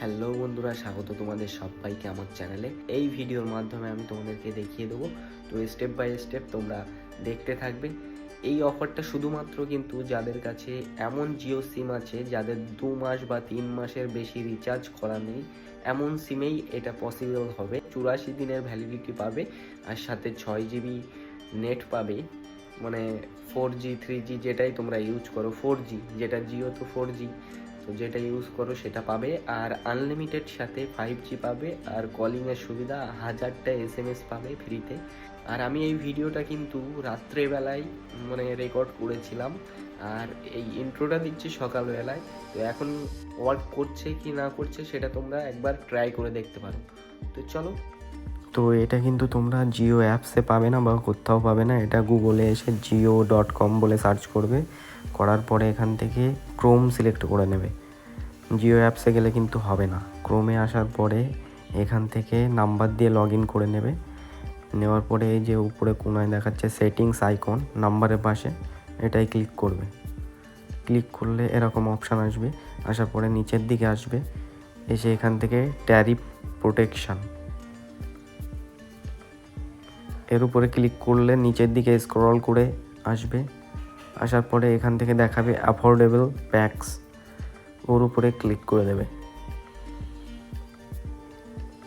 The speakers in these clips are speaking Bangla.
হ্যালো বন্ধুরা, স্বাগত তোমাদের সবাইকে আমার চ্যানেলে। এই ভিডিওর মাধ্যমে আমি তোমাদেরকে দেখিয়ে দেবো, তো স্টেপ বাই স্টেপ তোমরা দেখতে থাকবে। এই অফারটা শুধুমাত্র কিন্তু যাদের কাছে এমন জিও সিম আছে যাদের 2 মাস বা 3 মাসের বেশি রিচার্জ করা নেই, এমন সিমেই এটা পসিবল হবে। 84 দিনের ভ্যালিডিটি পাবে, আর সাথে 6 GB নেট পাবে। মানে 4G 3G যেটাই তোমরা ইউজ করো, 4G যেটা জিও তো 4G, তো যেটা ইউজ করো সেটা পাবে। আর আনলিমিটেড সাথে 5G পাবে, আর কলিংয়ের সুবিধা 1000টা SMS পাবে ফ্রিতে। আর আমি এই ভিডিওটা কিন্তু রাত্রেবেলায় রেকর্ড করেছিলাম, আর এই ইন্ট্রোটা দিচ্ছি সকালবেলায়। তো এখন ওয়ার্ক করছে কি না করছে সেটা তোমরা একবার ট্রাই করে দেখতে পারো। তো চলো। তো এটা কিন্তু তোমরা জিও অ্যাপসে পাবে না বা কোথাও পাবে না, এটা গুগলে এসে jio.com বলে সার্চ করবে। করার পরে এখান থেকে ক্রোম সিলেক্ট করে নেবে। জিও অ্যাপসে গেলে কিন্তু হবে না। ক্রোমে আসার পরে এখান থেকে নাম্বার দিয়ে লগ ইন করে নেবে। নেওয়ার পরে এই যে উপরে কোনায় দেখাচ্ছে সেটিংস আইকন নাম্বারের পাশে, এটাই ক্লিক করবে। ক্লিক করলে এরকম অপশান আসবে। আসার পরে নিচের দিকে আসবে, এসে এখান থেকে ট্যারিফ প্রোটেকশান এর উপরে ক্লিক করলে নিচের দিকে স্ক্রল করে আসবে। আসার পরে এখান থেকে দেখাবে অ্যাফোর্ডেবল প্যাকস, ওর উপরে ক্লিক করে দেবে।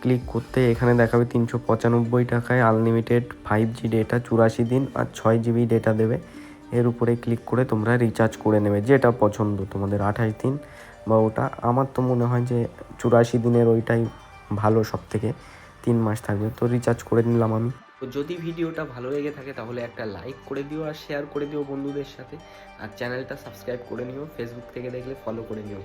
ক্লিক করতে এখানে দেখাবে 395 টাকায় আনলিমিটেড 5G ডেটা 84 দিন আর 6 GB ডেটা দেবে। এর উপরে ক্লিক করে তোমরা রিচার্জ করে নেবে, যেটা পছন্দ তোমাদের, 28 দিন বা ওটা। আমার তো মনে হয় যে 84 দিনের ওইটাই ভালো, সব থেকে 3 মাস থাকবে, তো রিচার্জ করে নিলাম আমি। তো যদি ভিডিওটা ভালো লেগে থাকে তাহলে একটা লাইক করে দিও আর শেয়ার করে দিও বন্ধুদের সাথে, আর চ্যানেলটা সাবস্ক্রাইব করে নিও। ফেসবুক থেকে দেখলে ফলো করে নিও।